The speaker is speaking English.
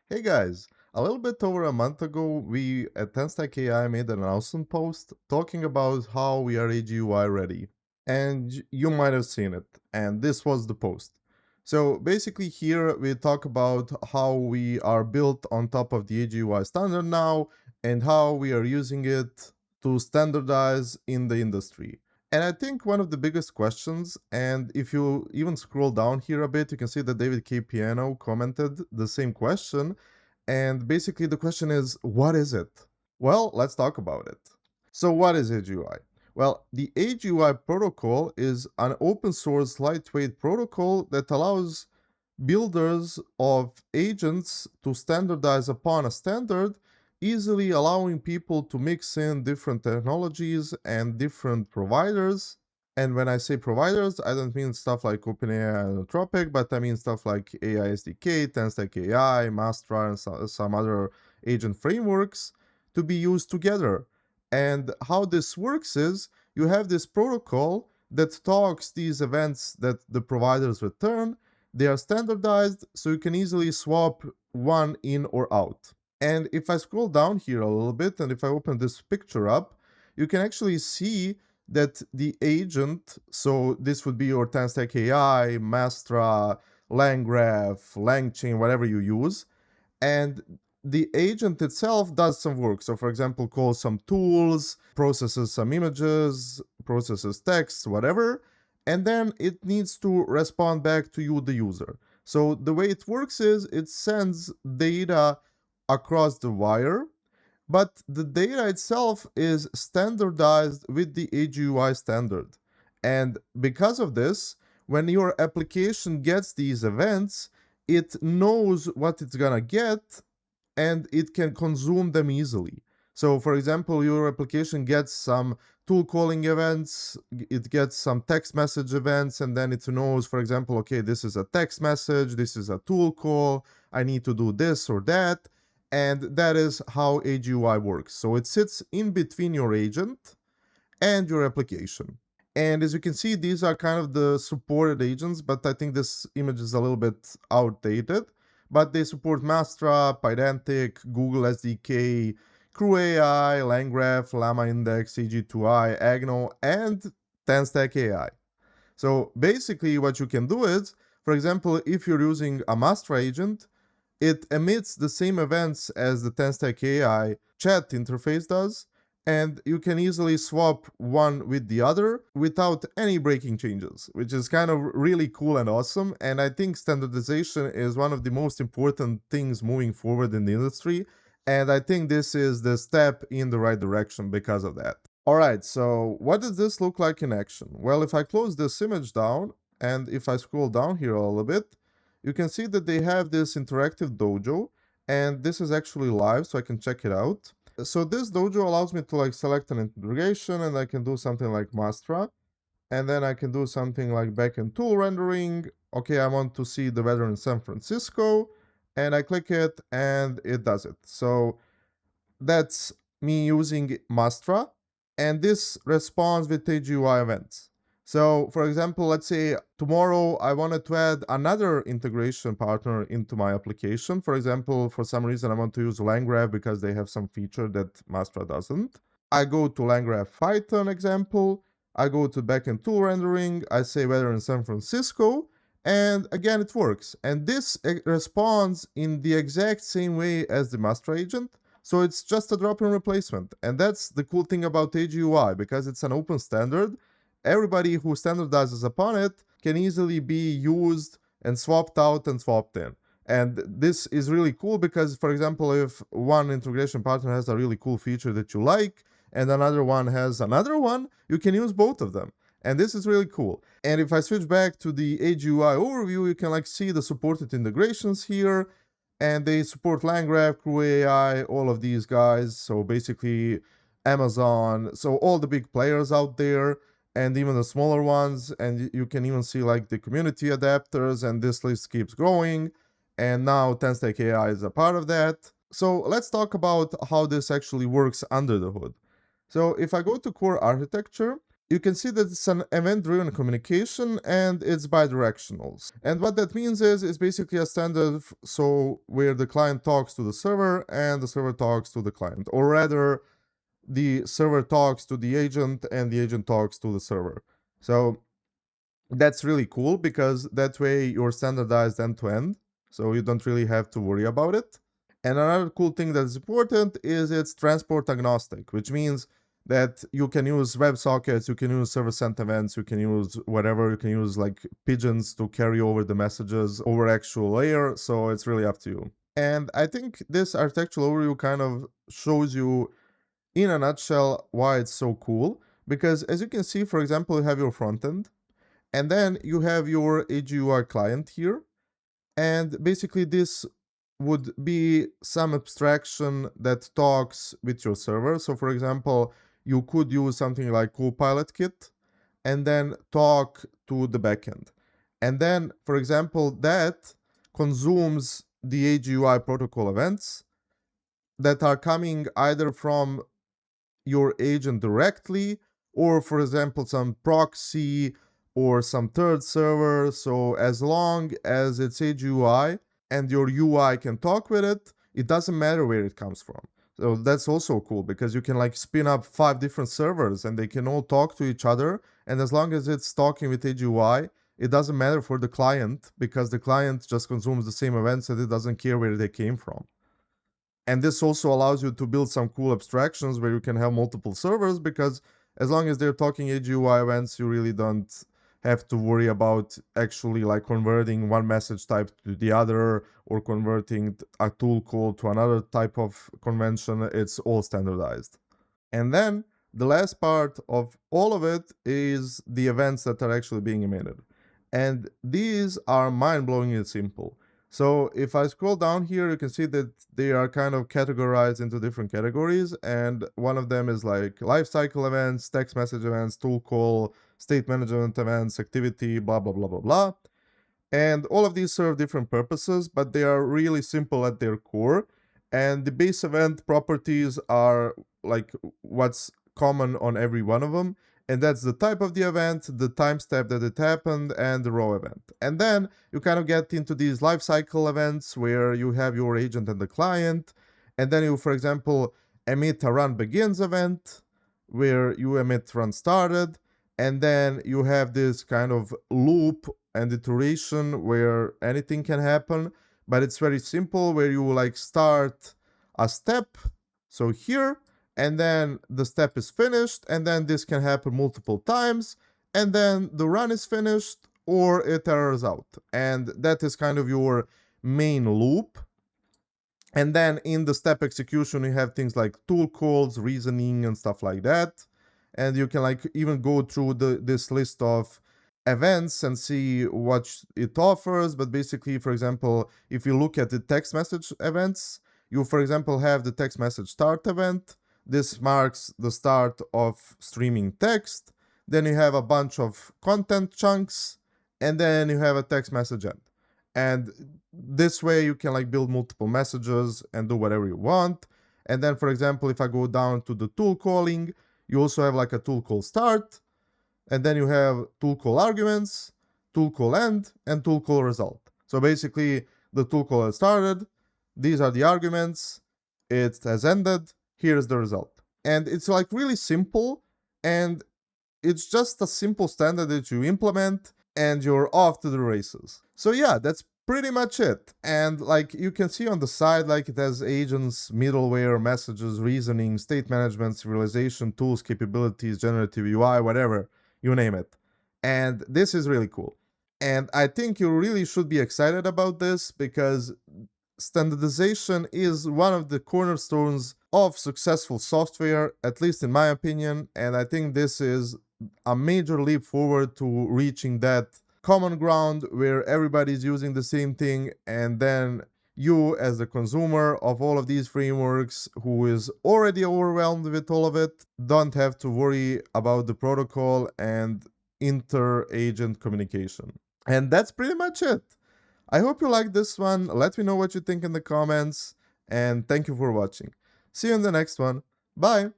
Hey guys, a little bit over a month ago, we at TanStack AI made an announcement post talking about how we are AGUI ready. And you might have seen it, and this was the post. So basically here we talk about how we are built on top of the AGUI standard now and how we are using it to standardize in the industry. And I think one of the biggest questions, and if you even scroll down here a bit, you can see that David K. Piano commented the same question. And basically, the question is, what is it? Well, let's talk about it. So, what is AGUI? Well, the AGUI protocol is an open source lightweight protocol that allows builders of agents to standardize upon a standard, easily allowing people to mix in different technologies and different providers. And when I say providers, I don't mean stuff like OpenAI and Anthropic, but I mean stuff like AI SDK, TanStack AI, Mastra, and some other agent frameworks to be used together. And how this works is you have this protocol that talks these events that the providers return. They are standardized, so you can easily swap one in or out. And if I scroll down here a little bit, and if I open this picture up, you can actually see that the agent, so this would be your TanStack AI, Mastra, LangGraph, LangChain, whatever you use, and the agent itself does some work. So for example, calls some tools, processes some images, processes text, whatever, and then it needs to respond back to you, the user. So the way it works is it sends data across the wire, but the data itself is standardized with the AGUI standard. And because of this, when your application gets these events, it knows what it's gonna get and it can consume them easily. So, for example, your application gets some tool calling events, it gets some text message events, and then it knows, for example, okay, this is a text message, this is a tool call, I need to do this or that. And that is how AGUI works. So it sits in between your agent and your application. And as you can see, these are kind of the supported agents, but I think this image is a little bit outdated. But they support Mastra, Pydantic, Google SDK, Crew AI, LangGraph, Llama Index, AG2I, Agno, and TanStack AI. So basically what you can do is, for example, if you're using a Mastra agent, it emits the same events as the TanStack AI chat interface does, and you can easily swap one with the other without any breaking changes, which is kind of really cool and awesome. And I think standardization is one of the most important things moving forward in the industry. And I think this is the step in the right direction because of that. All right, so what does this look like in action? Well, if I close this image down and if I scroll down here a little bit, you can see that they have this interactive dojo, and this is actually live, so I can check it out. So this dojo allows me to like select an integration, and I can do something like Mastra, and then I can do something like backend tool rendering. Okay, I want to see the weather in San Francisco, and I click it, and it does it. So that's me using Mastra, and this responds with AGUI events. So, for example, let's say tomorrow I wanted to add another integration partner into my application. For example, for some reason I want to use LangGraph because they have some feature that Mastra doesn't. I go to LangGraph Python example, I go to backend tool rendering, I say weather in San Francisco, and again it works. And this responds in the exact same way as the Mastra agent. So it's just a drop-in replacement. And that's the cool thing about AGUI, because it's an open standard. Everybody who standardizes upon it can easily be used and swapped out and swapped in. And this is really cool because, for example, if one integration partner has a really cool feature that you like and another one has another one, you can use both of them. And this is really cool. And if I switch back to the AGUI overview, you can like see the supported integrations here, and they support LangGraph, Crew AI, all of these guys. So basically, Amazon, so all the big players out there, and even the smaller ones. And you can even see like the community adapters, and this list keeps growing. And now TanStack AI is a part of that. So let's talk about how this actually works under the hood. So if I go to core architecture, you can see that it's an event-driven communication and it's bidirectional. And what that means is it's basically a standard so where the client talks to the server and the server talks to the client, or rather the server talks to the agent and the agent talks to the server. So that's really cool because that way you're standardized end to end, so you don't really have to worry about it. And another cool thing that's important is it's transport agnostic, which means that you can use WebSockets, you can use server sent events, you can use whatever, you can use like pigeons to carry over the messages over actual layer, so it's really up to you. And I think this architectural overview kind of shows you in a nutshell why it's so cool, because as you can see, for example, you have your front end, and then you have your AGUI client here, and basically this would be some abstraction that talks with your server. So for example, you could use something like Copilot Kit and then talk to the backend. And then, for example, that consumes the AGUI protocol events that are coming either from your agent directly, or for example, some proxy or some third server. So as long as it's AGUI and your UI can talk with it, it doesn't matter where it comes from. So that's also cool because you can like spin up 5 different servers and they can all talk to each other. And as long as it's talking with AGUI, it doesn't matter for the client because the client just consumes the same events and it doesn't care where they came from. And this also allows you to build some cool abstractions where you can have multiple servers, because as long as they're talking AGUI events, you really don't have to worry about actually like converting one message type to the other or converting a tool call to another type of convention. It's all standardized. And then the last part of all of it is the events that are actually being emitted. And these are mind-blowingly simple. So if I scroll down here, you can see that they are kind of categorized into different categories. And one of them is like lifecycle events, text message events, tool call, state management events, activity, blah, blah, blah, blah, blah. And all of these serve different purposes, but they are really simple at their core. And the base event properties are like what's common on every one of them. And that's the type of the event, the timestamp that it happened, and the row event. And then you kind of get into these lifecycle events where you have your agent and the client. And then you, for example, emit a run begins event where you emit run started. And then you have this kind of loop and iteration where anything can happen, but it's very simple where you like start a step, so here, and then the step is finished, and then this can happen multiple times, and then the run is finished or it errors out. And that is kind of your main loop. And then in the step execution, you have things like tool calls, reasoning, and stuff like that. And you can like even go through this list of events and see what it offers. But basically, for example, if you look at the text message events, you, for example, have the text message start event. This marks the start of streaming text. Then you have a bunch of content chunks, and then you have a text message end. And this way you can like build multiple messages and do whatever you want. And then, for example, if I go down to the tool calling, you also have like a tool call start, and then you have tool call arguments, tool call end, and tool call result. So basically, the tool call has started, these are the arguments, it has ended, here's the result. And it's like really simple, and it's just a simple standard that you implement, and you're off to the races. So yeah, that's pretty much it. And like you can see on the side, like it has agents, middleware, messages, reasoning, state management, serialization, tools, capabilities, generative UI, whatever, you name it. And this is really cool. And I think you really should be excited about this because standardization is one of the cornerstones of successful software, at least in my opinion. And I think this is a major leap forward to reaching that common ground where everybody's using the same thing, and then you as the consumer of all of these frameworks who is already overwhelmed with all of it don't have to worry about the protocol and inter-agent communication. And that's pretty much it. I hope you liked this one. Let me know what you think in the comments, and thank you for watching. See you in the next one. Bye!